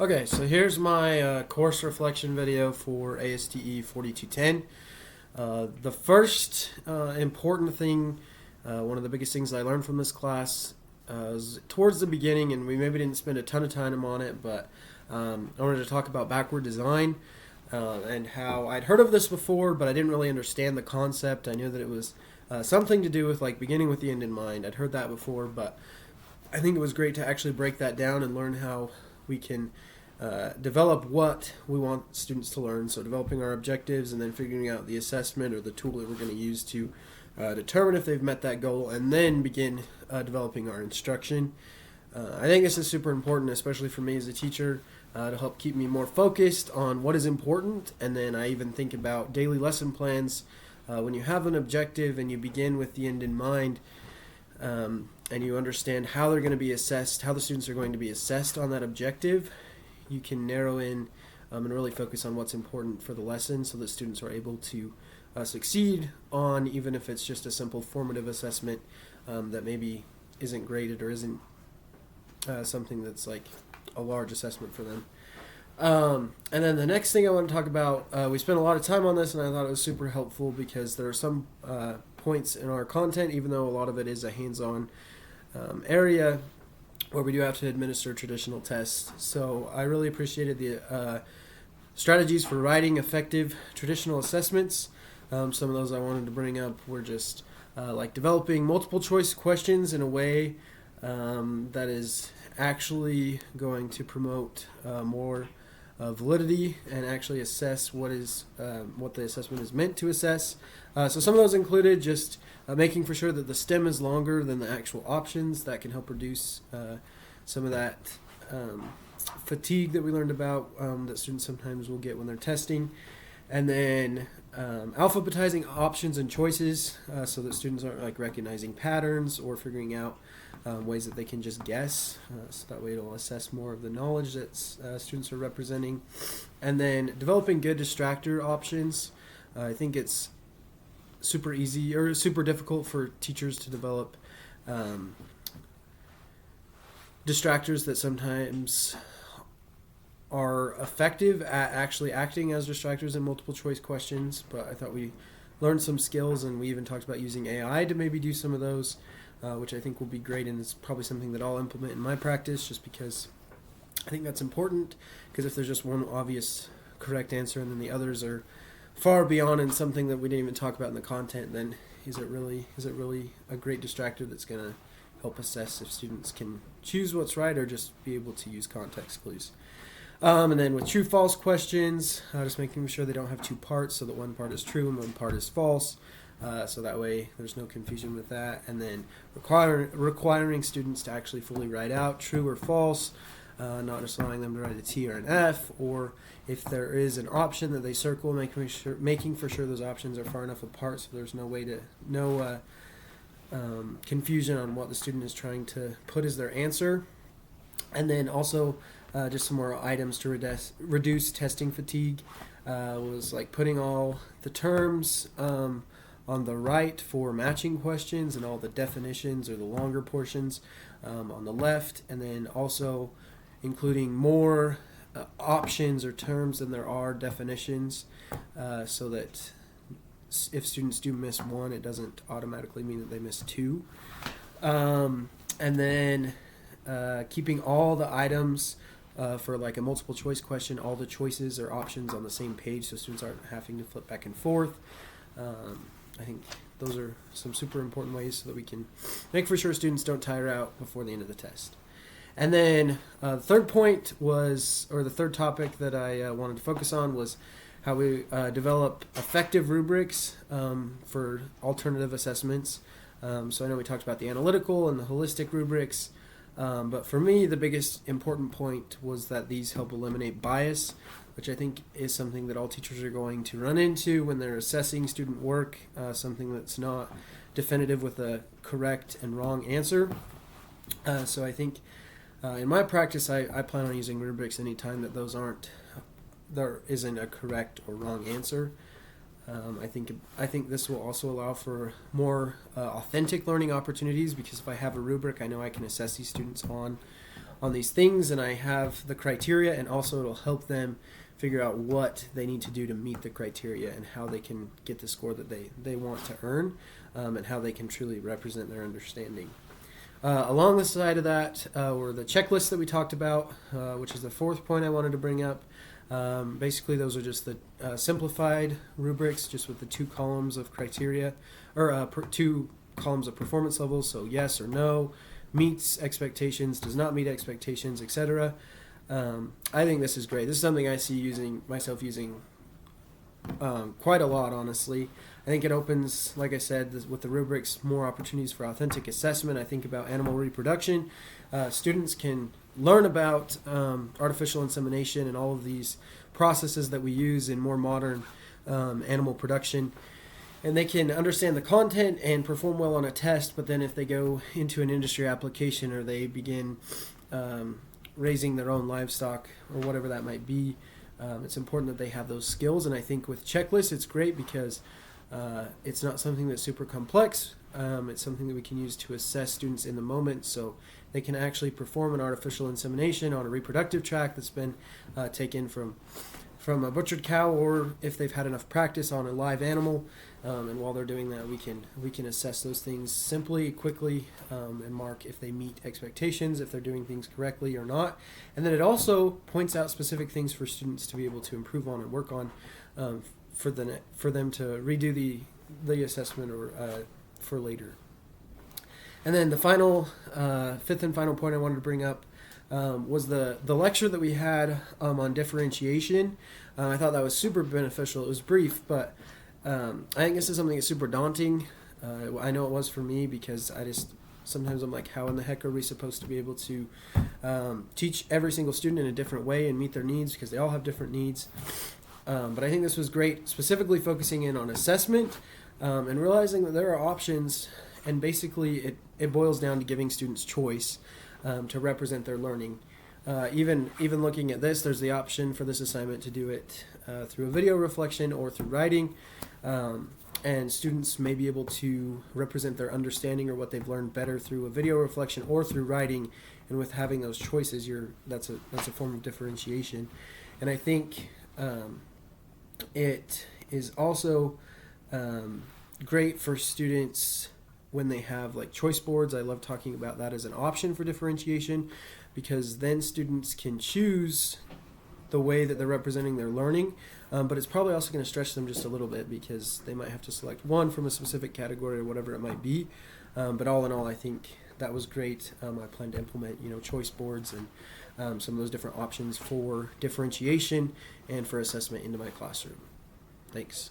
Okay, so here's my course reflection video for ASTE 4210. The first important thing, one of the biggest things I learned from this class was towards the beginning, and we maybe didn't spend a ton of time on it, but I wanted to talk about backward design and how I'd heard of this before, but I didn't really understand the concept. I knew that it was something to do with like beginning with the end in mind. I'd heard that before, but I think it was great to actually break that down and learn how we can develop what we want students to learn. So developing our objectives and then figuring out the assessment or the tool that we're going to use to determine if they've met that goal, and then begin developing our instruction. I think this is super important, especially for me as a teacher, to help keep me more focused on what is important. And then I even think about daily lesson plans. When you have an objective and you begin with the end in mind, and you understand how they're going to be assessed, how the students are going to be assessed on that objective, you can narrow in and really focus on what's important for the lesson so that students are able to succeed on, even if it's just a simple formative assessment that maybe isn't graded or isn't something that's like a large assessment for them. And then the next thing I want to talk about, we spent a lot of time on this, and I thought it was super helpful because there are some points in our content, even though a lot of it is a hands-on area, where we do have to administer traditional tests. So I really appreciated the strategies for writing effective traditional assessments. Some of those I wanted to bring up were just like developing multiple choice questions in a way that is actually going to promote more validity and actually assess what the assessment is meant to assess. So some of those included just making for sure that the stem is longer than the actual options. That can help reduce some of that fatigue that we learned about that students sometimes will get when they're testing. And then alphabetizing options and choices so that students aren't like recognizing patterns or figuring out ways that they can just guess, so that way it'll assess more of the knowledge that students are representing. And then developing good distractor options. I think it's super easy or super difficult for teachers to develop distractors that sometimes are effective at actually acting as distractors in multiple choice questions, but I thought we learned some skills, and we even talked about using AI to maybe do some of those, which I think will be great, and it's probably something that I'll implement in my practice just because I think that's important, because if there's just one obvious correct answer and then the others are far beyond and something that we didn't even talk about in the content, then is it really a great distractor that's going to help assess if students can choose what's right or just be able to use context clues. And then with true-false questions, just making sure they don't have two parts, so that one part is true and one part is false, so that way there's no confusion with that. And then requiring students to actually fully write out true or false, not just allowing them to write a T or an F, or if there is an option that they circle, making for sure those options are far enough apart so there's no confusion on what the student is trying to put as their answer. And then also just some more items to reduce testing fatigue was like putting all the terms on the right for matching questions and all the definitions or the longer portions on the left, and then also including more options or terms than there are definitions, so that if students do miss one, it doesn't automatically mean that they miss two. And then keeping all the items for like a multiple choice question, all the choices or options on the same page so students aren't having to flip back and forth. I think those are some super important ways so that we can make for sure students don't tire out before the end of the test. And then the third point was, or the third topic that I wanted to focus on was how we develop effective rubrics for alternative assessments. So I know we talked about the analytical and the holistic rubrics, but for me the biggest important point was that these help eliminate bias, which I think is something that all teachers are going to run into when they're assessing student work, something that's not definitive with a correct and wrong answer. So I think in my practice I plan on using rubrics anytime that there isn't a correct or wrong answer. I think this will also allow for more authentic learning opportunities, because if I have a rubric, I know I can assess these students on on these things, and I have the criteria, and also it'll help them figure out what they need to do to meet the criteria and how they can get the score that they want to earn, and how they can truly represent their understanding. Along the side of that were the checklists that we talked about, which is the fourth point I wanted to bring up. Basically, those are just the simplified rubrics, just with the 2 columns of criteria, or 2 columns of performance levels, so yes or no, meets expectations, does not meet expectations, etc. I think this is great. This is something I see myself using quite a lot, honestly. I think it opens, like I said, with the rubrics, more opportunities for authentic assessment. I think about animal reproduction. Students can learn about artificial insemination and all of these processes that we use in more modern animal production. And they can understand the content and perform well on a test, but then if they go into an industry application or they begin raising their own livestock or whatever that might be, it's important that they have those skills. And I think with checklists, it's great because it's not something that's super complex. It's something that we can use to assess students in the moment, so they can actually perform an artificial insemination on a reproductive tract that's been taken from a butchered cow, or if they've had enough practice on a live animal. And while they're doing that, we can assess those things simply, quickly, and mark if they meet expectations, if they're doing things correctly or not. And then it also points out specific things for students to be able to improve on and work on, for them to redo the assessment or for later. And then the final, fifth and final point I wanted to bring up was the lecture that we had on differentiation. I thought that was super beneficial. It was brief, but I think this is something that's super daunting. I know it was for me, because sometimes I'm like, how in the heck are we supposed to be able to teach every single student in a different way and meet their needs, because they all have different needs. But I think this was great, specifically focusing in on assessment and realizing that there are options, and basically it boils down to giving students choice to represent their learning. Even looking at this, there's the option for this assignment to do it through a video reflection or through writing, and students may be able to represent their understanding or what they've learned better through a video reflection or through writing. And with having those choices, that's a form of differentiation. And I think it is also great for students when they have like choice boards. I love talking about that as an option for differentiation, because then students can choose the way that they're representing their learning, but it's probably also going to stretch them just a little bit, because they might have to select one from a specific category or whatever it might be. But all in all, I think that was great. I plan to implement choice boards and some of those different options for differentiation and for assessment into my classroom. Thanks.